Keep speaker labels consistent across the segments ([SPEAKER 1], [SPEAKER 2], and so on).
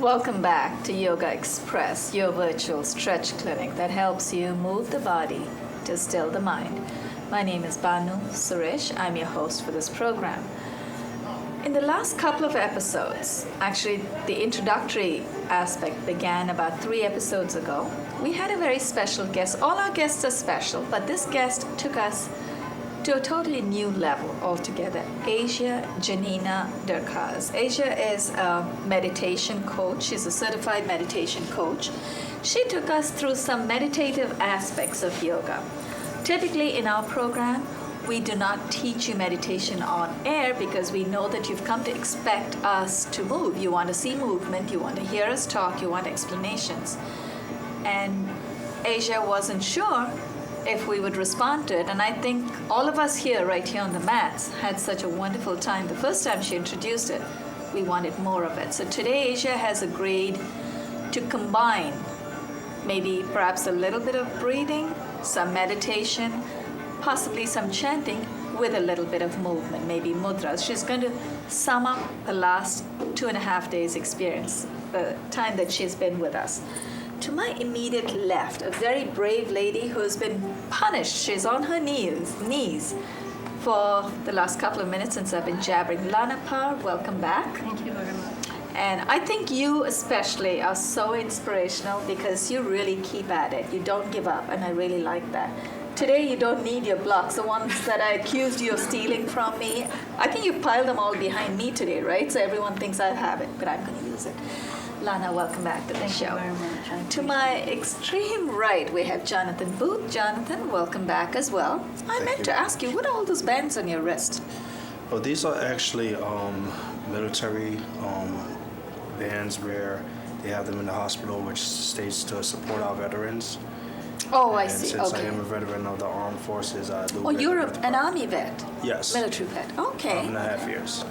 [SPEAKER 1] Welcome back to Yogaxpress, your virtual stretch clinic that helps you move the body to still the mind. My name is Banu Suresh. I'm your host for this program. In the last couple of episodes, actually the introductory aspect began about 3 episodes ago. We had a very special guest. All our guests are special, but this guest took us to a totally new level altogether. Janina-Dyrkacz. Asia is a meditation coach. She's a certified meditation coach. She took us through some meditative aspects of yoga. Typically in our program, we do not teach you meditation on air because we know that you've come to expect us to move. You want to see movement, you want to hear us talk, you want explanations. And Asia wasn't sure if we would respond to it. And I think all of us here, right here on the mats, had such a wonderful time. The first time she introduced it, we wanted more of it. So today Asia has agreed to combine maybe perhaps a little bit of breathing, some meditation, possibly some chanting with a little bit of movement, maybe mudras. She's going to sum up the last 2.5 days experience, the time that she's been with us. To my immediate left, a very brave lady who's been punished. She's on her knees for the last couple of minutes since I've been jabbering. Lana, Parr, welcome back.
[SPEAKER 2] Thank you very much.
[SPEAKER 1] And I think you especially are so inspirational because you really keep at it. You don't give up, and I really like that. Today you don't need your blocks, the ones that I accused you of stealing from me. I think you piled them all behind me today, right? So everyone thinks I have it, but I'm going to use it. Lana, welcome back to the show.
[SPEAKER 2] Thank you very much.
[SPEAKER 1] To my extreme right, we have Jonathan Boothe. Jonathan, welcome back as well. I meant to ask you, what are all those bands on your wrist?
[SPEAKER 3] Well, these are actually military bands where they have them in the hospital, which states to support our veterans.
[SPEAKER 1] Oh, I
[SPEAKER 3] And
[SPEAKER 1] see.
[SPEAKER 3] since
[SPEAKER 1] Okay.
[SPEAKER 3] I am a veteran of the armed forces, I do.
[SPEAKER 1] Oh, you're
[SPEAKER 3] veterans
[SPEAKER 1] an
[SPEAKER 3] program.
[SPEAKER 1] army vet?
[SPEAKER 3] Yes.
[SPEAKER 1] Military vet. Okay.
[SPEAKER 3] 1.5 years.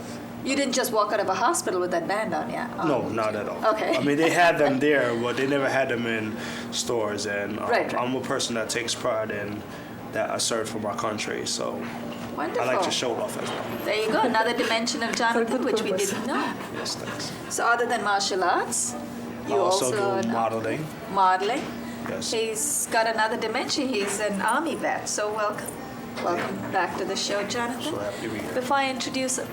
[SPEAKER 1] You didn't just walk out of a hospital with that band on, yeah?
[SPEAKER 3] No, not at all.
[SPEAKER 1] Okay.
[SPEAKER 3] I mean, they had them there, but they never had them in stores. And
[SPEAKER 1] Right.
[SPEAKER 3] I'm a person that takes pride in that I served for my country, so
[SPEAKER 1] Wonderful.
[SPEAKER 3] I like to show it off as well.
[SPEAKER 1] There you go, another dimension of Jonathan, which we didn't know.
[SPEAKER 3] Yes, thanks.
[SPEAKER 1] So other than martial arts, you
[SPEAKER 3] I also
[SPEAKER 1] also
[SPEAKER 3] do modeling.
[SPEAKER 1] modeling.
[SPEAKER 3] Yes.
[SPEAKER 1] He's got another dimension. He's an army vet. So welcome back to the show, Jonathan.
[SPEAKER 3] So happy to be here.
[SPEAKER 1] Before I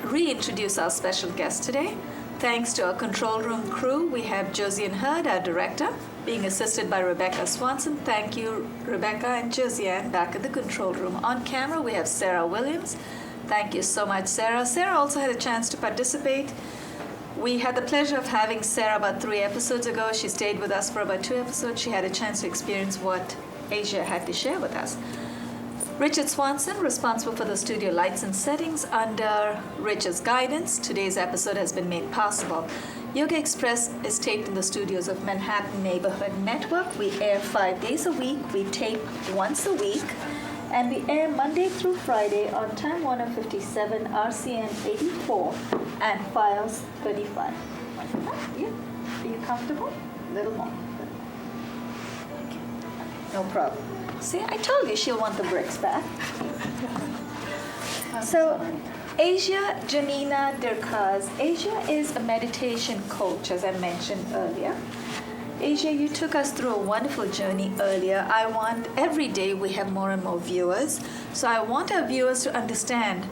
[SPEAKER 1] reintroduce our special guest today, thanks to our control room crew, we have Josiane Hurd, our director, being assisted by Rebecca Swanson. Thank you, Rebecca and Josiane, back at the control room. On camera, we have Sarah Williams. Thank you so much, Sarah. Sarah also had a chance to participate. We had the pleasure of having Sarah about 3 episodes ago. She stayed with us for about 2 episodes. She had a chance to experience what Asia had to share with us. Richard Swanson, responsible for the studio lights and settings. Under Richard's guidance, today's episode has been made possible. Yogaxpress is taped in the studios of Manhattan Neighborhood Network. We air 5 days a week. We tape once a week. And we air Monday through Friday on Time Warner 57, RCN 84, and Files 35. Yeah. Are you comfortable? A little more. No problem. See, I told you she'll want the bricks back. So, Asia Janina-Dyrkacz. Asia is a meditation coach, as I mentioned earlier. Asia, you took us through a wonderful journey earlier. I want, every day we have more and more viewers. So I want our viewers to understand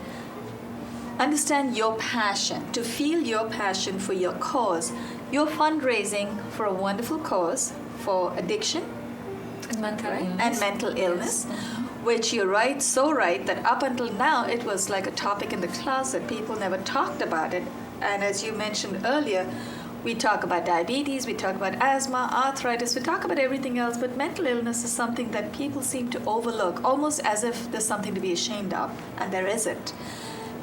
[SPEAKER 1] your passion, to feel your passion for your cause. You're fundraising for a wonderful cause for addiction and mental illness, which you're right, so right, that up until now it was like a topic in the closet. People never talked about it. And as you mentioned earlier, we talk about diabetes, we talk about asthma, arthritis, we talk about everything else, but mental illness is something that people seem to overlook, almost as if there's something to be ashamed of, and there isn't.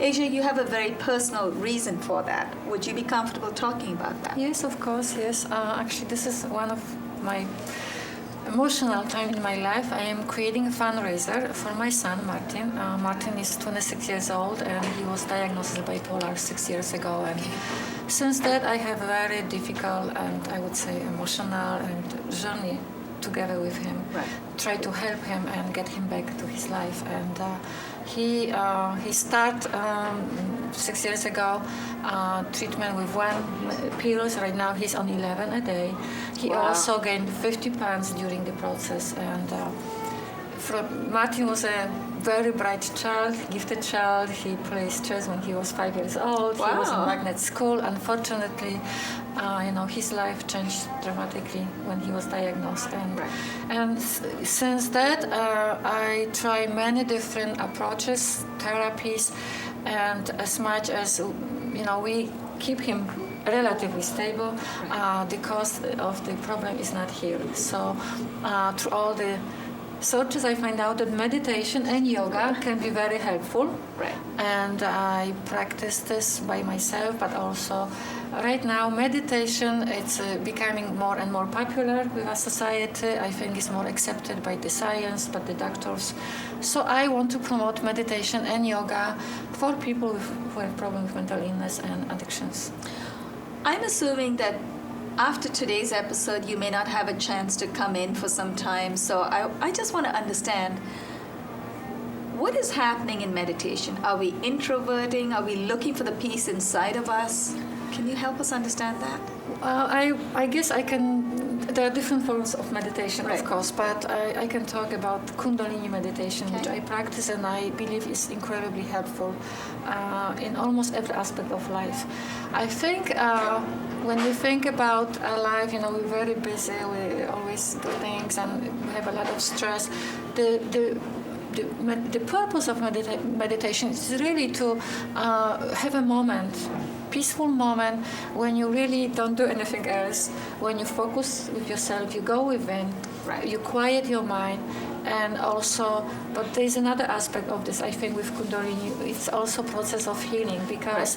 [SPEAKER 1] Asia, you have a very personal reason for that. Would you be comfortable talking about that?
[SPEAKER 2] Yes, of course, yes. Actually, this is one of my emotional time in my life. I am creating a fundraiser for my son, Martin. Martin is 26 years old, and he was diagnosed with bipolar 6 years ago. And since that, I have a very difficult and I would say emotional and journey together with him, try to help him and get him back to his life. And he started 6 years ago treatment with 1 pills. Right now he's on 11 a day. He also gained 50 pounds during the process. And Martin was a very bright child, gifted child. He played chess when he was 5 years old. He was in magnet school. Unfortunately, his life changed dramatically when he was diagnosed. And since that, I try many different approaches, therapies, and as much as we keep him relatively stable, the cause of the problem is not here. So through all the searches, I find out that meditation and yoga can be very helpful. And I practice this by myself, but also right now meditation, it's becoming more and more popular with our society. I think it's more accepted by the science, by the doctors. So I want to promote meditation and yoga for people who have problems with mental illness and addictions.
[SPEAKER 1] I'm assuming that after today's episode, you may not have a chance to come in for some time. So I just want to understand, what is happening in meditation? Are we introverting? Are we looking for the peace inside of us? Can you help us understand that?
[SPEAKER 2] I guess I can. There are different forms of meditation, of course, but I can talk about Kundalini meditation, which I practice and I believe is incredibly helpful in almost every aspect of life. I think when we think about our life, we're very busy, we always do things and we have a lot of stress. The purpose of meditation is really to have a moment, peaceful moment when you really don't do anything else, when you focus with yourself, you go within, you quiet your mind. And also, but there's another aspect of this, I think, with Kundalini, it's also a process of healing because,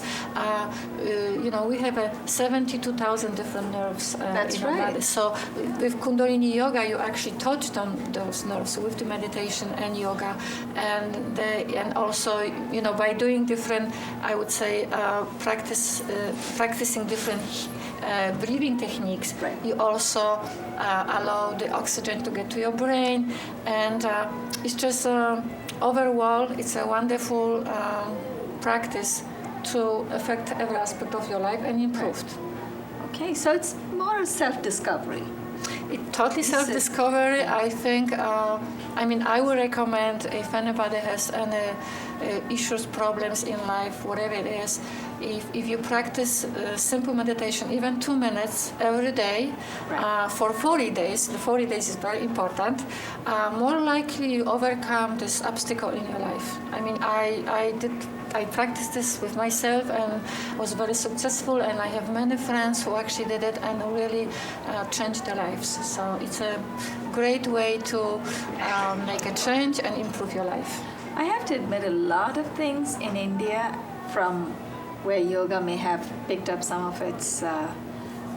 [SPEAKER 2] we have 72,000 different nerves in our body. So with Kundalini yoga, you actually touch on those nerves with the meditation and yoga. And also, by doing different, I would say, practicing different breathing techniques, you also allow the oxygen to get to your brain. And it's just overall, it's a wonderful practice to affect every aspect of your life and improve.
[SPEAKER 1] Okay, so it's more self-discovery.
[SPEAKER 2] It's totally self-discovery. I think, I would recommend if anybody has any issues, problems in life, whatever it is, if you practice simple meditation, even 2 minutes every day for 40 days, the 40 days is very important, more likely you overcome this obstacle in your life. I practiced this with myself and was very successful, and I have many friends who actually did it and really changed their lives. So it's a great way to make a change and improve your life.
[SPEAKER 1] I have to admit, a lot of things in India, from where yoga may have picked up some of its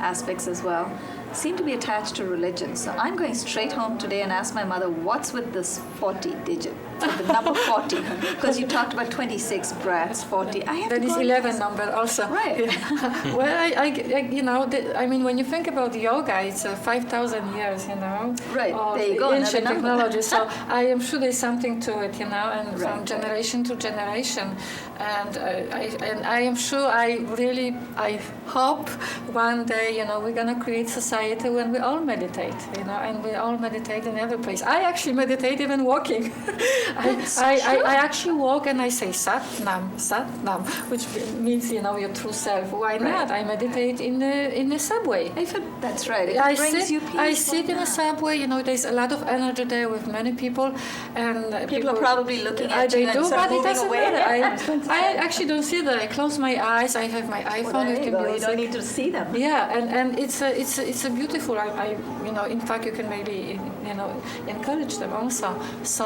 [SPEAKER 1] aspects as well, seem to be attached to religion. So I'm going straight home today and ask my mother, what's with this 40 digit, the number 40? Because you talked about 26 breaths, 40. I have
[SPEAKER 2] that
[SPEAKER 1] to
[SPEAKER 2] is 11 number also.
[SPEAKER 1] Right.
[SPEAKER 2] Well, when you think about yoga, it's 5,000 years,
[SPEAKER 1] Right,
[SPEAKER 2] of
[SPEAKER 1] there you go,
[SPEAKER 2] ancient technology. So I am sure there's something to it, and from generation to generation. And I am sure, I hope one day, we're going to create society when we all meditate, and we all meditate in every place. I actually meditate even walking. I actually walk and I say Sat Nam, which means, your true self. Why not? I meditate in the subway.
[SPEAKER 1] That's right. It brings you peace.
[SPEAKER 2] I sit in a subway, there's a lot of energy there with many people. And
[SPEAKER 1] people are probably looking at you
[SPEAKER 2] and
[SPEAKER 1] but it doesn't
[SPEAKER 2] matter. I actually don't see that. I close my eyes, I have my iPhone with the music.
[SPEAKER 1] You don't need to see them.
[SPEAKER 2] Yeah, and it's a beautiful. In fact, you can maybe encourage them also. So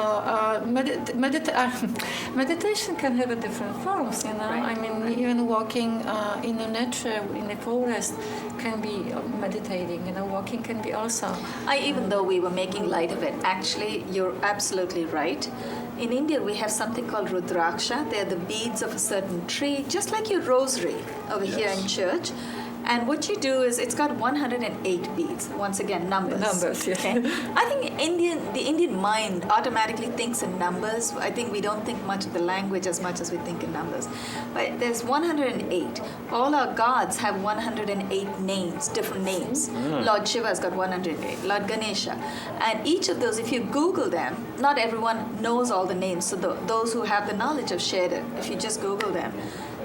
[SPEAKER 2] meditation can have a different forms. Even walking in the nature, in the forest, can be meditating. Walking can be also.
[SPEAKER 1] Even though we were making light of it, actually, you're absolutely right. In India, we have something called Rudraksha. They're the beads of a certain tree, just like your rosary over here in church. And what you do is it's got 108 beads. Once again, numbers.
[SPEAKER 2] Numbers, yes.
[SPEAKER 1] Okay. I think the Indian mind automatically thinks in numbers. I think we don't think much of the language as much as we think in numbers. But there's 108. All our gods have 108 names, different names. Lord Shiva's got 108. Lord Ganesha. And each of those, if you Google them, not everyone knows all the names. So those who have the knowledge have shared it. If you just Google them,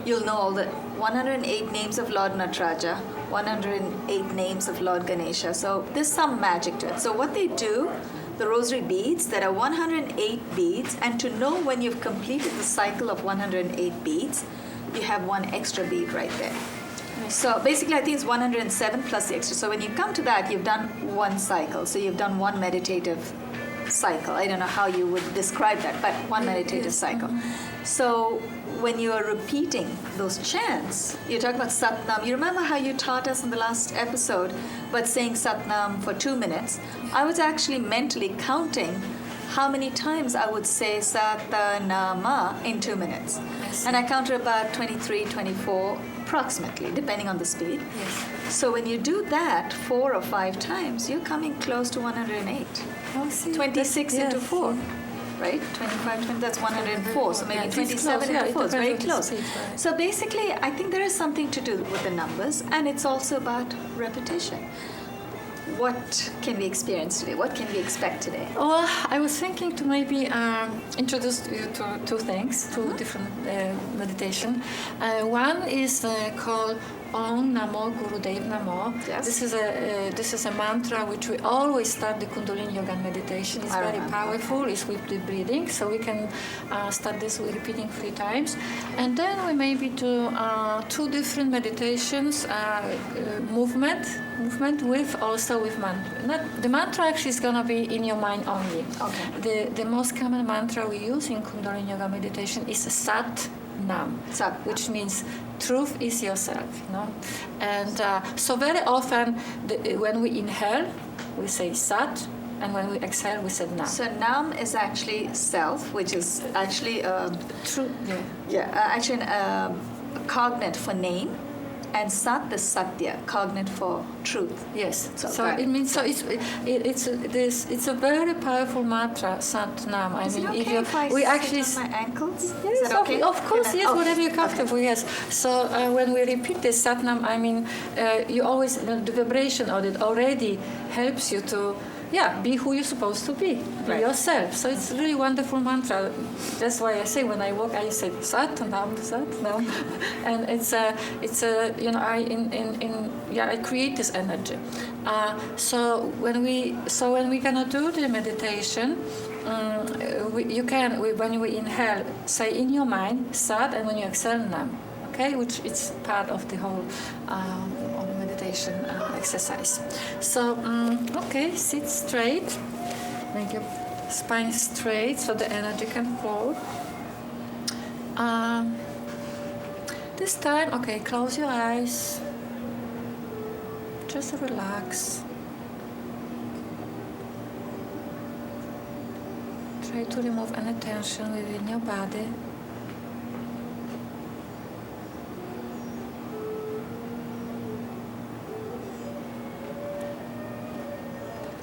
[SPEAKER 1] you'll know all the 108 names of Lord Nataraja, 108 names of Lord Ganesha. So there's some magic to it. So what they do, the rosary beads, there are 108 beads, and to know when you've completed the cycle of 108 beads, you have one extra bead right there. So basically, I think it's 107 plus the extra. So when you come to that, you've done one cycle. So you've done one meditative cycle. I don't know how you would describe that, but one meditative cycle. So when you are repeating those chants, you talk about Satnam. You remember how you taught us in the last episode about saying Satnam for 2 minutes? I was actually mentally counting how many times I would say Satanama in 2 minutes. And I counted about 23, 24 approximately, depending on the speed.
[SPEAKER 2] Yes.
[SPEAKER 1] So when you do that 4 or 5 times, you're coming close to 108.
[SPEAKER 2] Oh, see,
[SPEAKER 1] 26 into
[SPEAKER 2] yes.
[SPEAKER 1] 4, right? 25, 20, that's 104. So maybe
[SPEAKER 2] Yeah, it's
[SPEAKER 1] 27
[SPEAKER 2] close. Yeah,
[SPEAKER 1] into
[SPEAKER 2] it
[SPEAKER 1] 4. It's very
[SPEAKER 2] depends on the
[SPEAKER 1] close.
[SPEAKER 2] speed, right.
[SPEAKER 1] So basically, I think there is something to do with the numbers, and it's also about repetition. What can we experience today? What can we expect today?
[SPEAKER 2] Well, I was thinking to maybe introduce you to two things, two different meditation. One is called Om Namo Gurudev Namo.
[SPEAKER 1] Yes.
[SPEAKER 2] This is a mantra which we always start the Kundalini Yoga meditation. It's very powerful. It's with the breathing, so we can start this with repeating 3 times, and then we maybe do 2 different meditations, movement with also with mantra. The mantra actually is gonna be in your mind only.
[SPEAKER 1] Okay.
[SPEAKER 2] The most common mantra we use in Kundalini Yoga meditation is Sat Nam,
[SPEAKER 1] Sat,
[SPEAKER 2] which means truth is yourself, you know. And so very often when we inhale, we say Sat, and when we exhale, we say Nam.
[SPEAKER 1] So Nam is actually self, which is actually
[SPEAKER 2] True.
[SPEAKER 1] actually a cognate for name, and Sat is Satya, cognate for truth.
[SPEAKER 2] Yes.
[SPEAKER 1] So,
[SPEAKER 2] So
[SPEAKER 1] right.
[SPEAKER 2] it means it's a very powerful mantra, Sat Nam.
[SPEAKER 1] Is it okay if I
[SPEAKER 2] we
[SPEAKER 1] sit
[SPEAKER 2] actually
[SPEAKER 1] on my ankles?
[SPEAKER 2] Yes,
[SPEAKER 1] Is that okay?
[SPEAKER 2] of course, yes,
[SPEAKER 1] Oh,
[SPEAKER 2] whatever you're comfortable, yes. So when we repeat this Satnam, I mean, you always, the vibration of it already helps you to, be who you're supposed to be yourself. So it's really wonderful mantra. That's why I say when I walk, I say Satnam, Satnam, and it's I create this energy. So when we're gonna do the meditation. When we inhale, say in your mind Sat, and when you exhale Nam, okay, which it's part of the whole of the meditation exercise. So, okay, sit straight, make your spine straight so the energy can flow. This time, okay, close your eyes, just relax. Try to remove any tension within your body.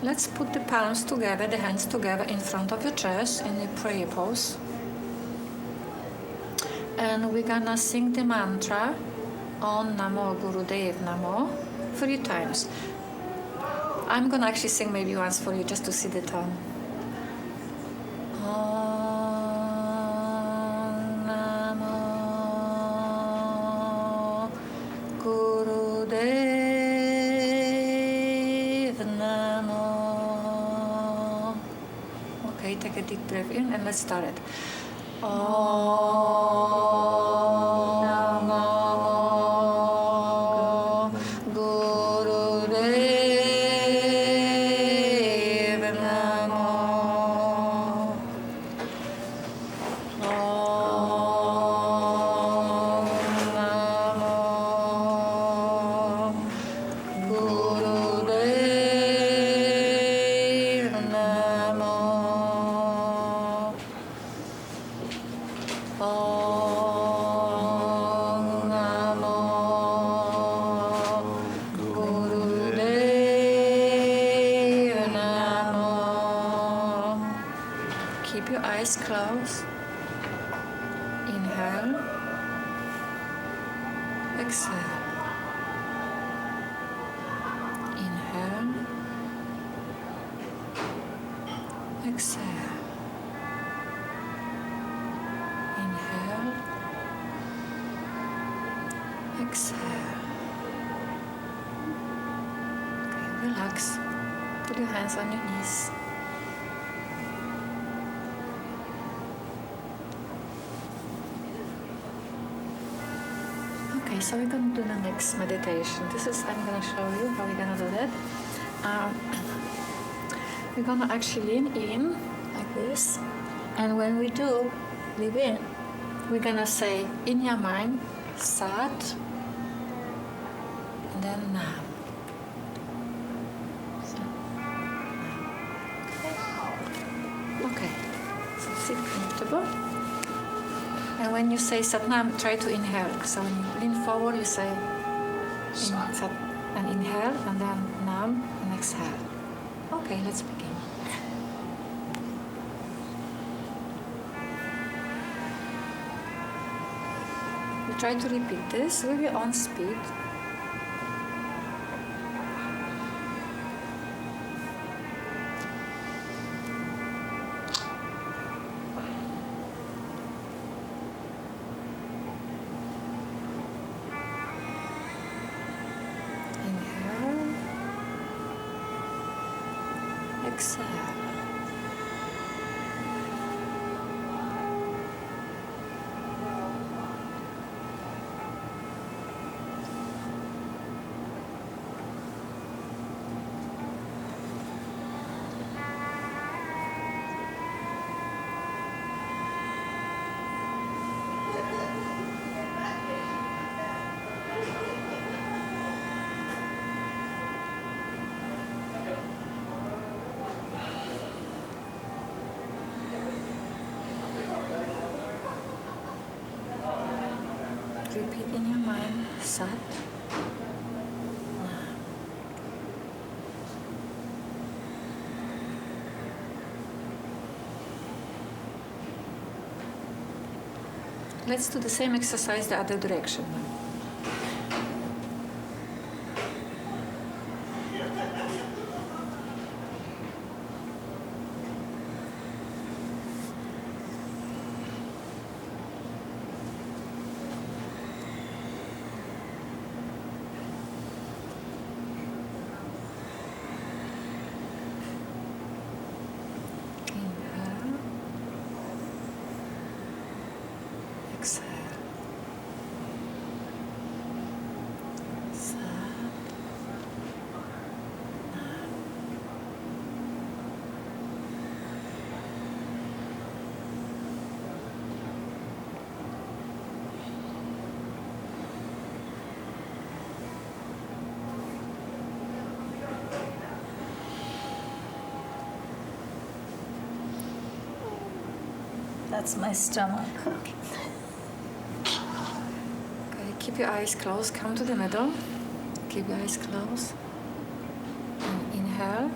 [SPEAKER 2] Let's put the palms together, the hands together in front of your chest in the prayer pose. And we're gonna sing the mantra Om Namo Gurudev Namo 3 times. I'm gonna actually sing maybe once for you just to see the tone. Take a deep breath in and let's start it. Om Namo Gurudev Namo. Om Namo Gurudev Namo. Om Keep your eyes closed. Inhale. Exhale. Inhale. Exhale. Inhale. Exhale. Okay, relax. Put your hands on your knees. Okay, so we're going to do the next meditation. I'm going to show you how we're going to do that. We're going to actually lean in like this. And when we do lean in, we're going to say in your mind, Sat, and then Nam. Okay, so sit comfortable. And when you say Satnam, try to inhale. So when you lean forward, you say Sat and inhale, and then Nam and exhale. Okay, let's begin. You try to repeat this with your own speed. Exhale. Repeat in your mind, Sat, Nam. Let's do the same exercise the other direction now. Exhale. Sat. Nam.
[SPEAKER 1] That's my stomach.
[SPEAKER 2] Keep your eyes closed. Come to the middle. Keep your eyes closed. And inhale.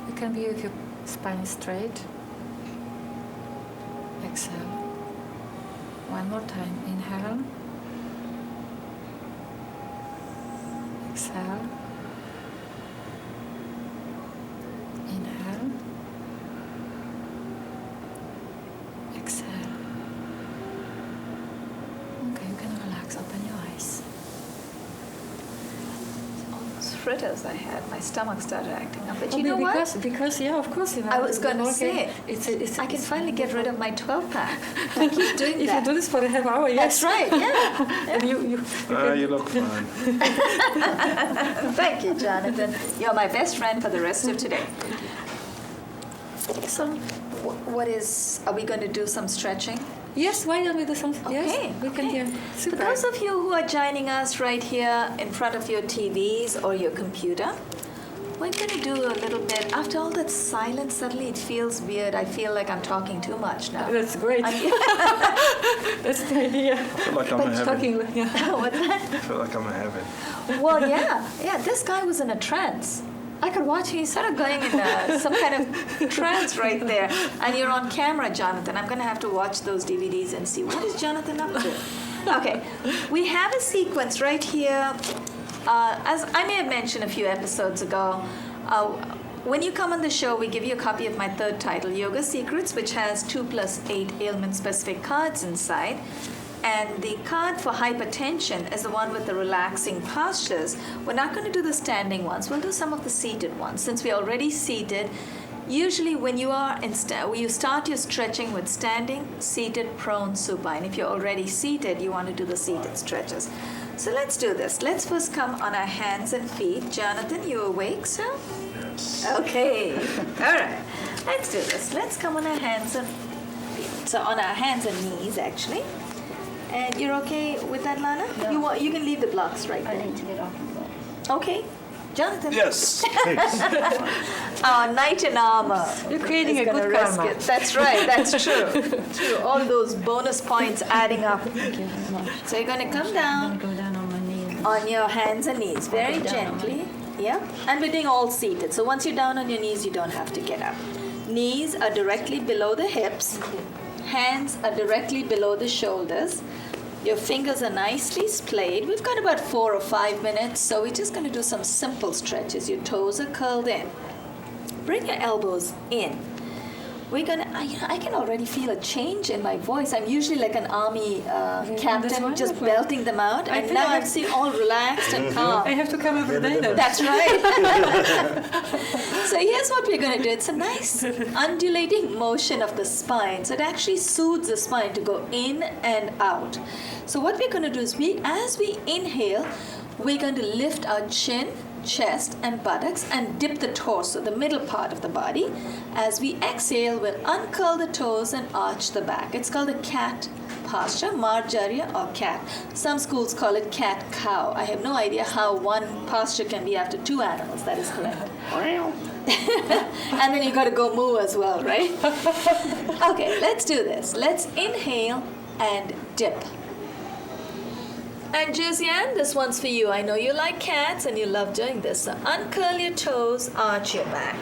[SPEAKER 2] You can be with your spine straight. Exhale. One more time. Inhale. Exhale. Inhale. Exhale. Okay, you can relax. Open your eyes.
[SPEAKER 1] All those fritters I had, my stomach started acting up. But you
[SPEAKER 2] Okay,
[SPEAKER 1] know what?
[SPEAKER 2] Because yeah, of course, you know.
[SPEAKER 1] I was going to
[SPEAKER 2] working-
[SPEAKER 1] say, I can finally get rid of my 12-pack. I keep doing
[SPEAKER 2] If
[SPEAKER 1] that.
[SPEAKER 2] you do this for a half hour, yes.
[SPEAKER 1] That's right, yeah.
[SPEAKER 2] And
[SPEAKER 3] You look fine.
[SPEAKER 1] Thank you, Jonathan. You're my best friend for the rest of today. So, are we going to do some stretching?
[SPEAKER 2] Yes, why don't we do something?
[SPEAKER 1] Okay,
[SPEAKER 2] Yes, we can
[SPEAKER 1] okay.
[SPEAKER 2] do.
[SPEAKER 1] For
[SPEAKER 2] Super.
[SPEAKER 1] those of you who are joining us right here in front of your TVs or your computer, we're going to do a little bit. After all that silence, suddenly it feels weird. I feel like I'm talking too much now.
[SPEAKER 2] That's great. That's the idea.
[SPEAKER 3] I feel like I'm in heaven.
[SPEAKER 2] Talking, yeah.
[SPEAKER 1] What's that?
[SPEAKER 3] I feel like I'm in heaven.
[SPEAKER 1] Well, yeah. This guy was in a trance. I could watch you sort of going in some kind of trance right there. And you're on camera, Jonathan. I'm going to have to watch those DVDs and see what is Jonathan up to. Okay, we have a sequence right here. As I may have mentioned a few episodes ago, when you come on the show, we give you a copy of my third title, Yoga Secrets, which has 2+8 ailment-specific cards inside. And the card for hypertension is the one with the relaxing postures. We're not going to do the standing ones. We'll do some of the seated ones. Since we're already seated, usually when you are you start your stretching with standing, seated, prone, supine. If you're already seated, you want to do the seated stretches. So let's do this. Let's first come on our hands and feet. Jonathan, you awake, sir?
[SPEAKER 3] Yes.
[SPEAKER 1] Okay. All right. Let's do this. Let's come on our hands and feet. So on our hands and knees, actually. And you're okay with that, Lana?
[SPEAKER 4] No.
[SPEAKER 1] You can leave the blocks right
[SPEAKER 4] I
[SPEAKER 1] there.
[SPEAKER 4] need to get off the floor.
[SPEAKER 1] Okay. Jonathan.
[SPEAKER 3] Yes.
[SPEAKER 1] Our knight in armor.
[SPEAKER 2] You're creating
[SPEAKER 1] is
[SPEAKER 2] a
[SPEAKER 1] gonna
[SPEAKER 2] good
[SPEAKER 1] risk
[SPEAKER 2] karma.
[SPEAKER 1] it. That's right. That's true. True. All those bonus points adding up.
[SPEAKER 4] Thank you very much.
[SPEAKER 1] So you're going to come
[SPEAKER 4] I'm
[SPEAKER 1] down
[SPEAKER 4] going to go down on my knees.
[SPEAKER 1] on your hands and knees, very
[SPEAKER 4] Go down on my-
[SPEAKER 1] gently. Yeah. And we're doing all seated. So once you're down on your knees, you don't have to get up. Knees are directly below the hips. Hands are directly below the shoulders. Your fingers are nicely splayed. We've got about 4 or 5 minutes, so we're just going to do some simple stretches. Your toes are curled in. Bring your elbows in. We're gonna. I can already feel a change in my voice. I'm usually like an army
[SPEAKER 2] That's
[SPEAKER 1] captain, just
[SPEAKER 2] wonderful.
[SPEAKER 1] belting them out,
[SPEAKER 2] I
[SPEAKER 1] and
[SPEAKER 2] think
[SPEAKER 1] now
[SPEAKER 2] I-
[SPEAKER 1] I'm seeing all relaxed and calm.
[SPEAKER 2] I have to come every day then.
[SPEAKER 1] That's right. So here's what we're going to do. It's a nice undulating motion of the spine. So it actually soothes the spine to go in and out. So what we're going to do is as we inhale, we're going to lift our chin, chest, and buttocks and dip the torso, the middle part of the body. As we exhale, we'll uncurl the toes and arch the back. It's called a cat posture, Marjarya or cat. Some schools call it cat-cow. I have no idea how one posture can be after 2 animals. That is correct. And then you got to go moo as well, right? Okay, let's do this. Let's inhale and dip. And Josiane, this one's for you. I know you like cats and you love doing this. So uncurl your toes, arch your back.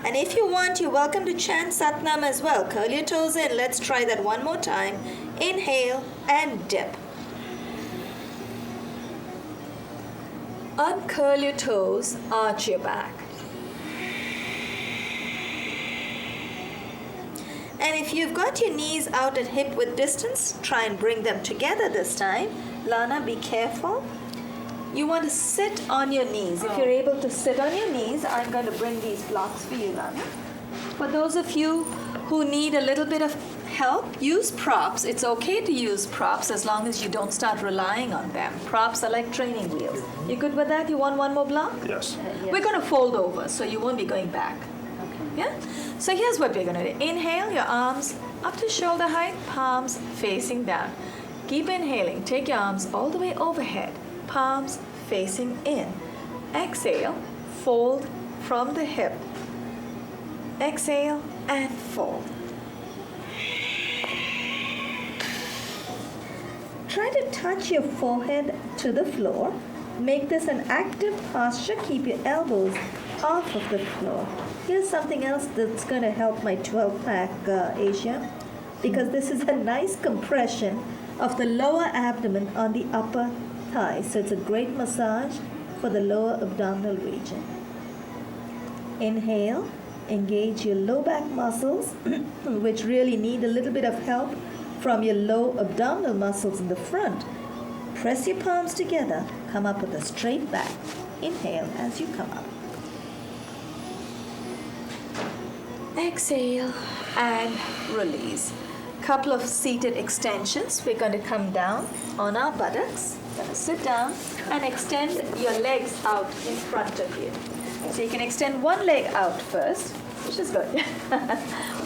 [SPEAKER 1] And if you want, you're welcome to chant Satnam as well. Curl your toes in. Let's try that one more time. Inhale and dip. Uncurl your toes, arch your back. And if you've got your knees out at hip width distance, try and bring them together this time. Lana, be careful. You want to sit on your knees. If you're able to sit on your knees, I'm going to bring these blocks for you, Lana. For those of you who need a little bit of help, use props. It's okay to use props as long as you don't start relying on them. Props are like training wheels. You good with that? You want one more block?
[SPEAKER 3] Yes.
[SPEAKER 4] Yes.
[SPEAKER 1] We're going to fold over, so you won't be going back.
[SPEAKER 4] Okay.
[SPEAKER 1] Yeah? So here's what we're going to do. Inhale, your arms up to shoulder height, palms facing down. Keep inhaling. Take your arms all the way overhead, palms facing in. Exhale, fold from the hip. Exhale and fold. Try to touch your forehead to the floor. Make this an active posture. Keep your elbows off of the floor. Here's something else that's going to help my 12-pack, Asia, because this is a nice compression of the lower abdomen on the upper thigh. So it's a great massage for the lower abdominal region. Inhale, engage your low back muscles, which really need a little bit of help from your low abdominal muscles in the front. Press your palms together, come up with a straight back. Inhale as you come up. Exhale and release. Couple of seated extensions. We're going to come down on our buttocks. Going to sit down and extend your legs out in front of you. So you can extend one leg out first, which is good.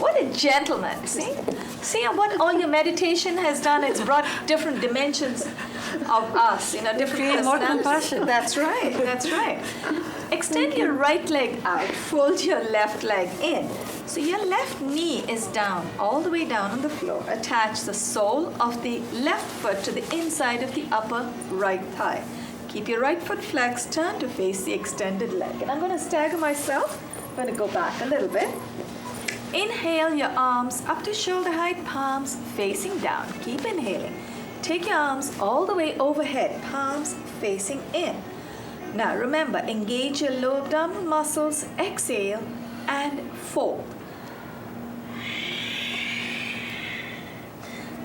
[SPEAKER 1] What a gentleman. See what all your meditation has done? It's brought different dimensions of us, different
[SPEAKER 2] Create more
[SPEAKER 1] personalities.
[SPEAKER 2] compassion.
[SPEAKER 1] That's right, that's right. Extend your right leg out, fold your left leg in. So your left knee is down, all the way down on the floor. Attach the sole of the left foot to the inside of the upper right thigh. Keep your right foot flexed, turn to face the extended leg. And I'm going to stagger myself. I'm going to go back a little bit. Inhale your arms up to shoulder height, palms facing down. Keep inhaling. Take your arms all the way overhead, palms facing in. Now remember, engage your lower abdominal muscles, exhale and fold.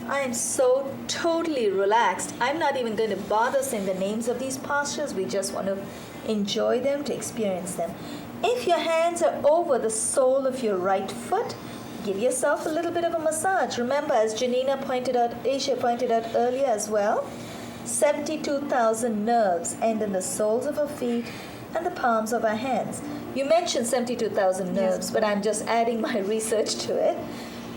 [SPEAKER 1] I am so totally relaxed. I'm not even going to bother saying the names of these postures. We just want to enjoy them, to experience them. If your hands are over the sole of your right foot, give yourself a little bit of a massage. Remember, as Asia pointed out earlier as well, 72,000 nerves end in the soles of our feet and the palms of our hands. You mentioned 72,000 nerves, but I'm just adding my research to it.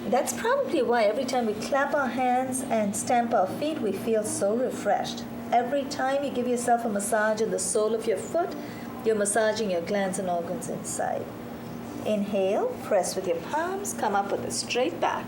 [SPEAKER 1] That's probably why every time we clap our hands and stamp our feet, we feel so refreshed. Every time you give yourself a massage in the sole of your foot, you're massaging your glands and organs inside. Inhale, press with your palms, come up with a straight back.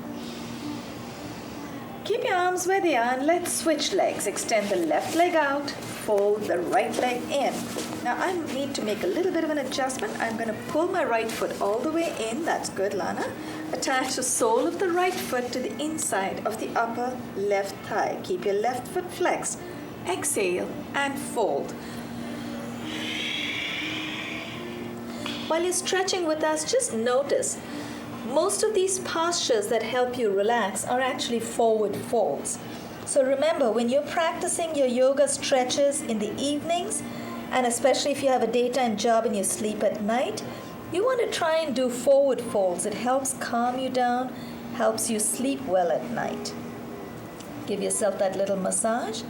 [SPEAKER 1] Keep your arms where they are and let's switch legs. Extend the left leg out, fold the right leg in. Now I need to make a little bit of an adjustment. I'm going to pull my right foot all the way in. That's good, Lana. Attach the sole of the right foot to the inside of the upper left thigh. Keep your left foot flexed. Exhale and fold. While you're stretching with us, just notice most of these postures that help you relax are actually forward folds. So remember, when you're practicing your yoga stretches in the evenings, and especially if you have a daytime job and you sleep at night, you want to try and do forward folds. It helps calm you down, helps you sleep well at night. Give yourself that little massage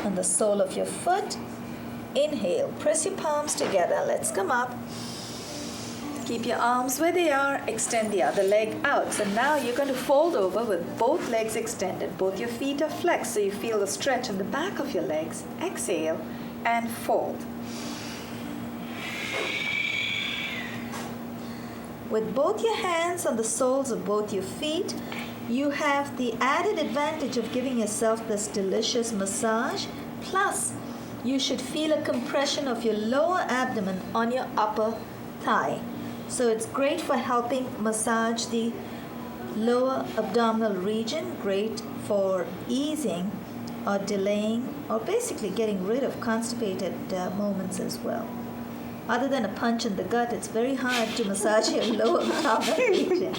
[SPEAKER 1] on the sole of your foot. Inhale, press your palms together. Let's come up. Keep your arms where they are. Extend the other leg out. So now you're going to fold over with both legs extended. Both your feet are flexed so you feel the stretch in the back of your legs. Exhale and fold. With both your hands on the soles of both your feet, you have the added advantage of giving yourself this delicious massage. Plus, you should feel a compression of your lower abdomen on your upper thigh. So it's great for helping massage the lower abdominal region, great for easing or delaying or basically getting rid of constipated moments as well. Other than a punch in the gut, it's very hard to massage your lower abdominal region.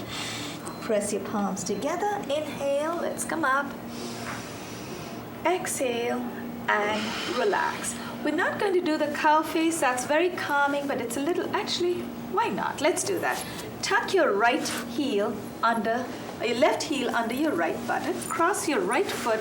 [SPEAKER 1] Press your palms together. Inhale, let's come up. Exhale and relax. We're not going to do the cow face. That's very calming, but it's a little, actually, why not? Let's do that. Tuck your right heel under, your left heel under your right buttock. Cross your right foot